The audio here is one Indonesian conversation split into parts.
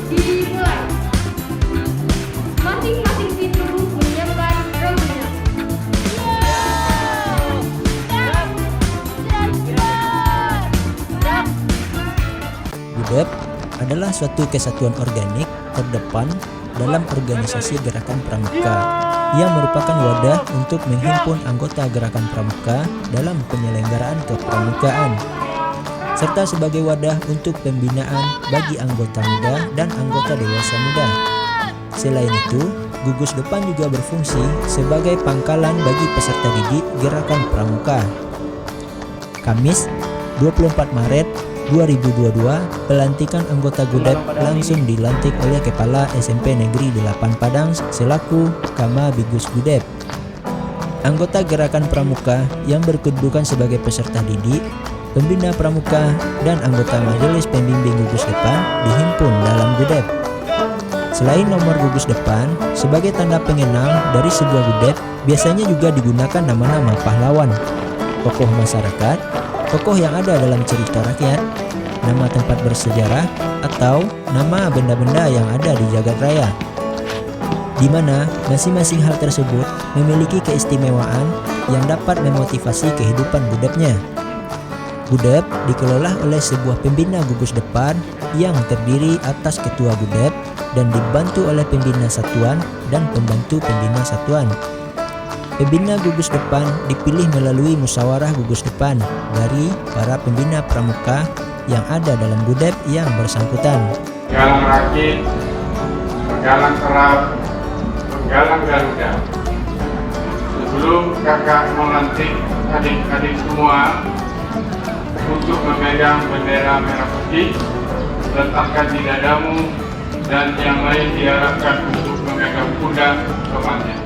Dimulai. Masing-masing pintu menyiapkan rambunya. GUDEP adalah suatu kesatuan organik terdepan dalam organisasi gerakan pramuka yang merupakan wadah untuk menghimpun anggota gerakan pramuka dalam penyelenggaraan kepramukaan, serta sebagai wadah untuk pembinaan bagi anggota muda dan anggota dewasa muda. Selain itu, gugus depan juga berfungsi sebagai pangkalan bagi peserta didik gerakan pramuka. Kamis, 24 Maret 2022, pelantikan anggota GUDEP langsung dilantik oleh Kepala SMP Negeri 8 Padang selaku Kamabigus GUDEP. Anggota gerakan pramuka yang berkedudukan sebagai peserta didik, pembina pramuka, dan anggota majelis pembimbing gugus depan dihimpun dalam GUDEP. Selain nomor gugus depan, sebagai tanda pengenal dari sebuah GUDEP, biasanya juga digunakan nama-nama pahlawan, tokoh masyarakat, tokoh yang ada dalam cerita rakyat, nama tempat bersejarah, atau nama benda-benda yang ada di jagat raya, di mana masing-masing hal tersebut memiliki keistimewaan yang dapat memotivasi kehidupan GUDEP-nya. GUDEP dikelola oleh sebuah pembina gugus depan yang terdiri atas ketua GUDEP dan dibantu oleh pembina satuan dan pembantu pembina satuan. Pembina gugus depan dipilih melalui musyawarah gugus depan dari para pembina pramuka yang ada dalam GUDEP yang bersangkutan. Penggalang rakit, penggalang kerap, penggalang garuda. Sebelum kakak melantik adik-adik semua untuk memegang bendera merah putih, letakkan di dadamu, dan yang lain diharapkan untuk memegang pundak temannya.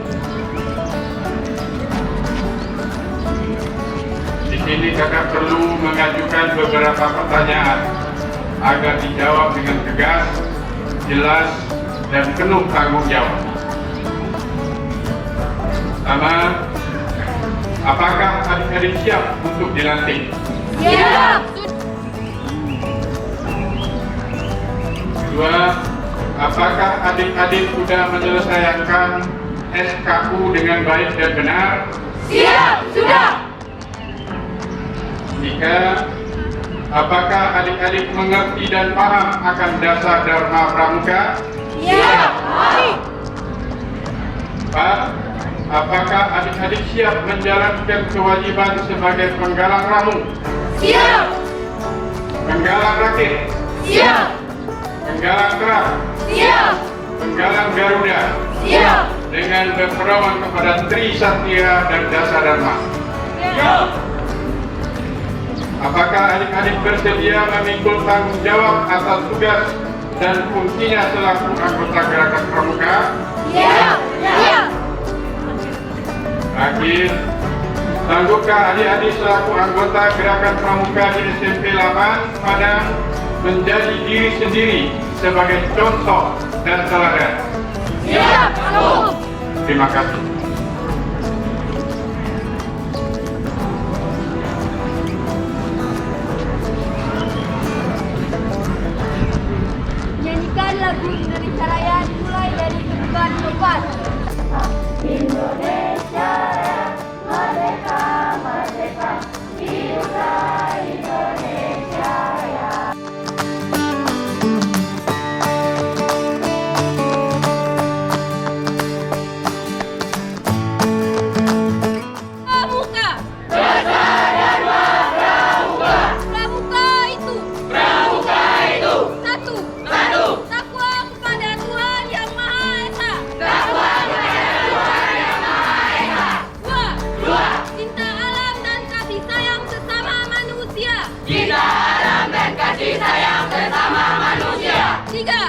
Di sini kakak perlu mengajukan beberapa pertanyaan agar dijawab dengan tegas, jelas, dan penuh tanggung jawab. Pertama, apakah adik-adik siap untuk dilantik? Siap. Kedua, apakah adik-adik sudah menyelesaikan SKU dengan baik dan benar? Siap, sudah. Tiga, apakah adik-adik mengerti dan paham akan dasar Dharma Pramuka? Siap. Mari. Empat, apakah adik-adik siap menjalankan kewajiban sebagai penggalang ramu, Siap. penggalang rakit, Siap. penggalang kerap, Siap. penggalang garuda, Siap. dengan berpedoman kepada Tri Satya dan Dasar Dharma? Siap. Apakah adik-adik bersedia memikul tanggung jawab atas tugas dan fungsinya selaku anggota gerakan pramuka? Siap. Siap. Terakhir, sanggupkah adik-adik selaku anggota gerakan pramuka di SMP 8 Padang menjadi diri sendiri sebagai contoh dan teladan? Siap. Sanggup. Terima kasih. Nyanyikan lagu Indonesia Raya dimulai dari kedudukan keempat. Indonesia Raya, merdeka, merdeka, bangsa Indonesia Raya. Pramuka. Pramuka. Pramuka itu. Satu. Takwa kepada Tuhan Yang Maha Esa. Dua. Cinta alam dan kasih sayang sesama manusia. Tiga.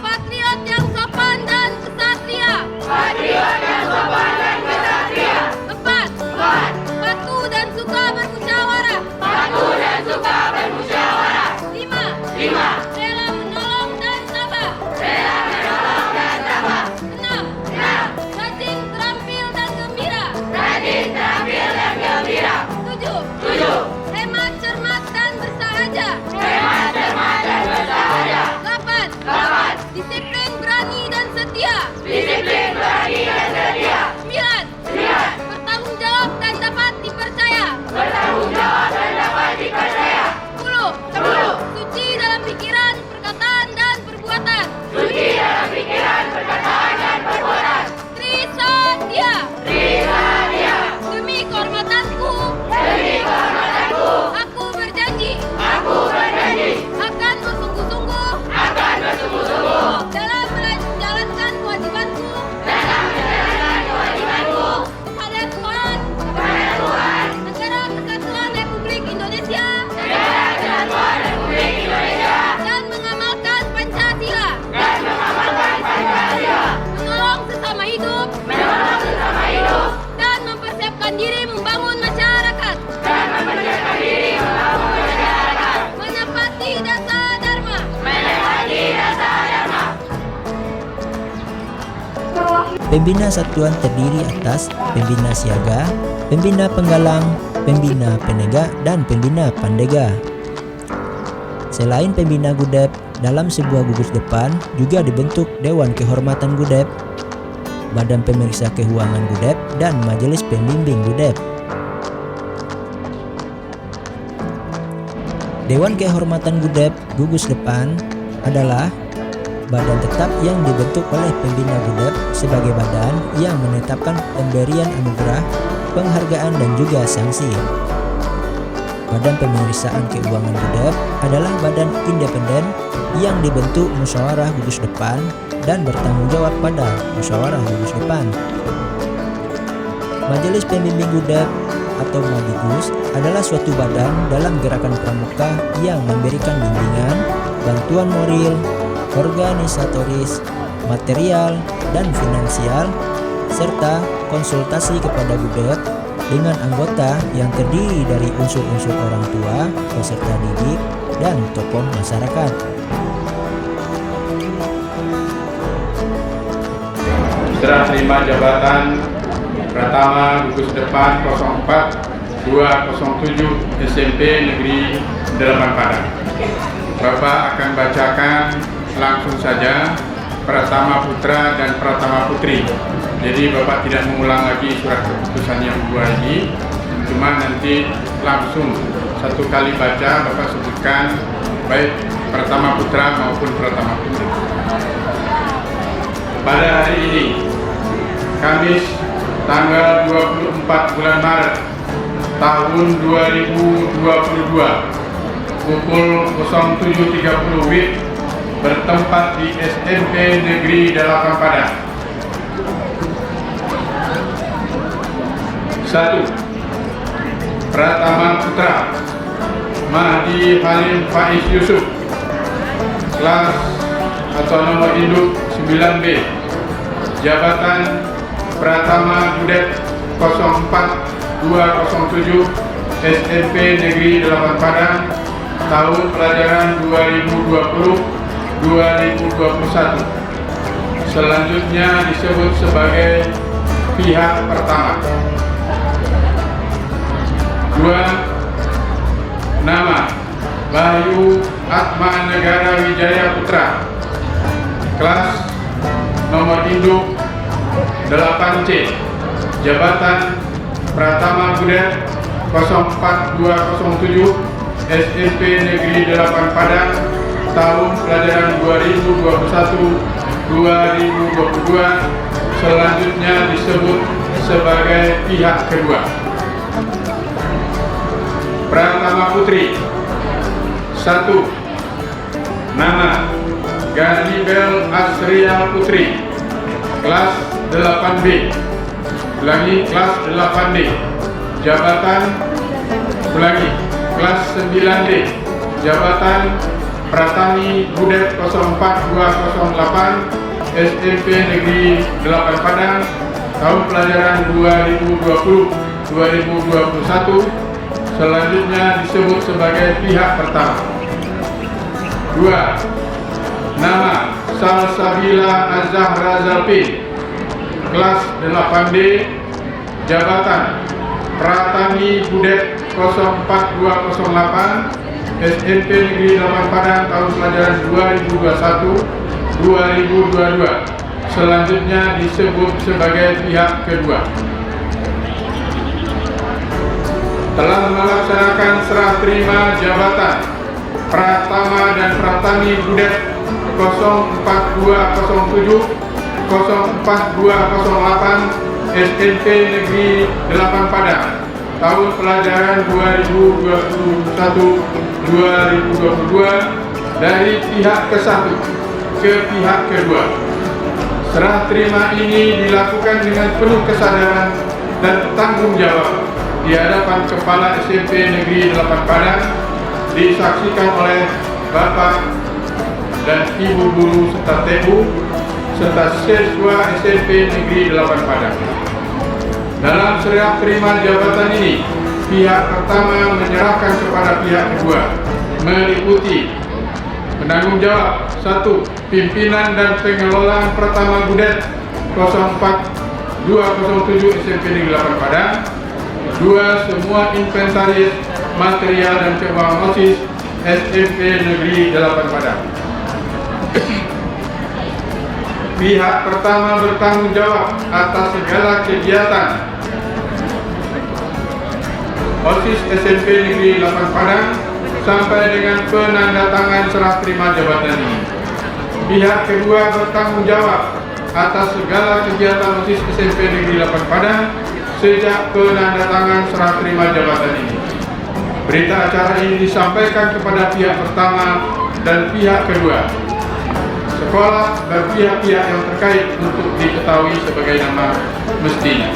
Patriot yang sopan dan kesatria. Empat. Patuh dan suka bermusyawarah. Lima. Rela menolong dan sabar. Enam. Rajin, terampil dan gembira. Tujuh. Hemat, cermat dan bersahaja. Delapan. Disiplin, berani, dan setia. 9. Bertanggung jawab dan dapat dipercaya. 10. Suci dalam pikiran, perkataan, dan perbuatan. Trisatya. Demi kehormatanku. Aku berjanji. Akan bersungguh-sungguh. Dalam menjalankan kewajibanku. Kepada Tuhan. Negara Kesatuan Republik Indonesia. Dan mengamalkan Pancasila. Menolong sesama hidup. Dan mempersiapkan diri membangun masyarakat. Menepati dasar Dharma. Pembina satuan terdiri atas pembina siaga, pembina penggalang, pembina penegak, dan pembina pandega. Selain pembina GUDEP, dalam sebuah gugus depan juga dibentuk Dewan Kehormatan GUDEP, Badan Pemeriksa Keuangan GUDEP, dan Majelis Pembimbing GUDEP. Dewan Kehormatan GUDEP gugus depan adalah badan tetap yang dibentuk oleh pembina GUDEP sebagai badan yang menetapkan pemberian anugerah, penghargaan, dan juga sanksi. Badan Pemeriksaan Keuangan GUDEP adalah badan independen yang dibentuk musyawarah gugus depan dan bertanggung jawab pada musyawarah gugus depan. Majelis Pembimbing GUDEP atau Mabigus adalah suatu badan dalam gerakan pramuka yang memberikan bimbingan, bantuan moral, organisatoris, material, dan finansial, serta konsultasi kepada GUDEP dengan anggota yang terdiri dari unsur-unsur orang tua, peserta didik, dan tokoh masyarakat. Serah terima jabatan Pratama Gugus Depan 04-207 SMP Negeri 8 Padang. Bapak akan bacakan langsung saja Pratama Putra dan Pratama Putri. Jadi Bapak tidak mengulang lagi surat keputusan yang dua ini, cuma nanti langsung satu kali baca Bapak sebutkan baik Pratama Putra maupun Pratama Putri. Pada hari ini, Kamis tanggal 24 bulan Maret tahun 2022 pukul 07.30 WIB bertempat di SMP Negeri 8 Padang. 1. Pratama Putra Mahdi Halim Faiz Yusuf, kelas atau nomor induk 9B, jabatan Pratama GUDEP 04-207 SMP Negeri 8 Padang, tahun pelajaran 2020-2021. Selanjutnya disebut sebagai pihak pertama. 2. Nama Bayu Atma Negara Wijaya Putra, kelas nomor induk 8C, jabatan Pratama GUDEP 04-207 SMP Negeri 8 Padang, tahun pelajaran 2021-2022. Selanjutnya disebut sebagai pihak kedua. Pratama Putri. 1. Nama Ganibel Asrial Putri, kelas 8B, ulangi kelas 8D, jabatan ulangi kelas 9D, jabatan Pratami GUDEP 04-208 SMP Negeri 8 Padang, tahun pelajaran 2020-2021. Selanjutnya disebut sebagai pihak pertama. 2. Nama Salsabila Azahra Zalpin, kelas 8D, jabatan Pratami GUDEP 04-208 SMP Negeri 8 Padang, tahun pelajaran 2022, selanjutnya disebut sebagai pihak kedua, telah melaksanakan serah terima jabatan Pratama dan Pratami Budet 04207 04208 SMP Negeri 8 Padang tahun pelajaran 2021-2022 dari pihak ke-1 ke pihak kedua. Serah terima ini dilakukan dengan penuh kesadaran dan tanggung jawab di hadapan Kepala SMP Negeri 8 Padang, disaksikan oleh Bapak dan Ibu Guru serta TU serta siswa SMP Negeri 8 Padang. Dalam serah terima jabatan ini, pihak pertama menyerahkan kepada pihak kedua meliputi penanggung jawab 1. Pimpinan dan pengelolaan Pratama Budet 04207 SMP Negeri 8 Padang. 2. Semua inventaris, material dan keuangan OSIS SMP Negeri 8 Padang. Pihak pertama bertanggung jawab atas segala kegiatan OSIS SMP Negeri 8 Padang sampai dengan penandatangan serah terima jabatan ini. Pihak kedua bertanggung jawab atas segala kegiatan OSIS SMP Negeri 8 Padang sejak penandatangan serah terima jabatan ini. Berita acara ini disampaikan kepada pihak pertama dan pihak kedua, sekolah dan pihak-pihak yang terkait untuk diketahui sebagaimana mestinya.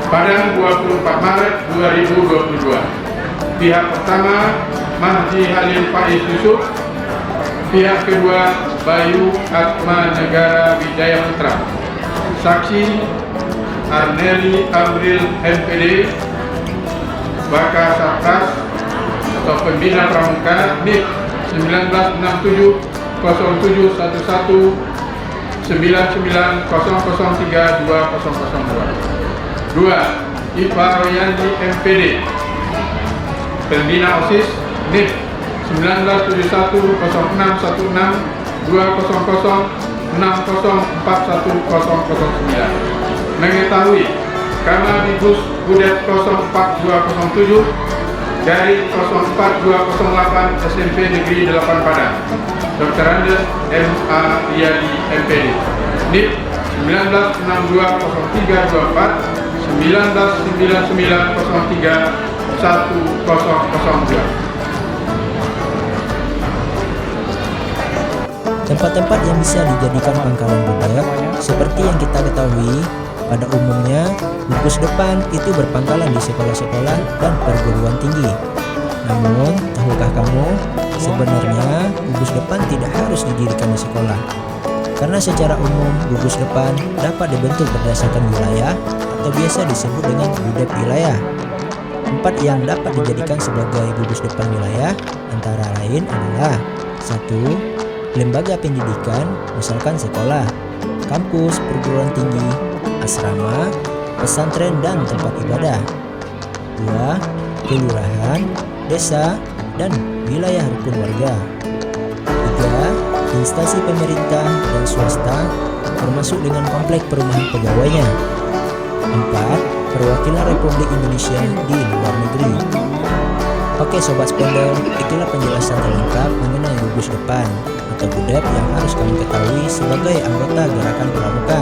Padang 24 Maret 2022. Pihak pertama Mahdi Halil Faiz Yusuf, pihak kedua Bayu Atma Negara Wijaya Putra. Saksi Arneli Amril MPD, Baka Satgas atau Pembina Pramuka NIP 1967 0711 99003202. 2. Ipa Royandi MPD, Pembina OSIS NIP 1971 0616 200 604109, mengetahui Kamabibus Budet 04207 dari 04208 SMP Negeri 8 Padang, Dr. Andes M.A. Riyadi MPD, NIP 19620324 1999031002. Tempat-tempat yang bisa dijadikan pangkalan budak seperti yang kita ketahui, pada umumnya gugus depan itu berpangkalan di sekolah-sekolah dan perguruan tinggi. Namun, tahukah kamu, sebenarnya gugus depan tidak harus didirikan di sekolah. Karena secara umum gugus depan dapat dibentuk berdasarkan wilayah atau biasa disebut dengan budep wilayah. 4 yang dapat dijadikan sebagai gugus depan wilayah antara lain adalah 1. Lembaga pendidikan, misalkan sekolah, kampus, perguruan tinggi, asrama, pesantren, dan tempat ibadah. 2. Kelurahan, desa, dan wilayah rukun warga. 3. Instansi pemerintah dan swasta, termasuk dengan komplek perumahan pegawainya. 4. Perwakilan Republik Indonesia di luar negeri. Oke Sobat Spender, itulah penjelasan terlengkap mengenai gugus depan atau budep yang harus kamu ketahui sebagai anggota Gerakan Pramuka.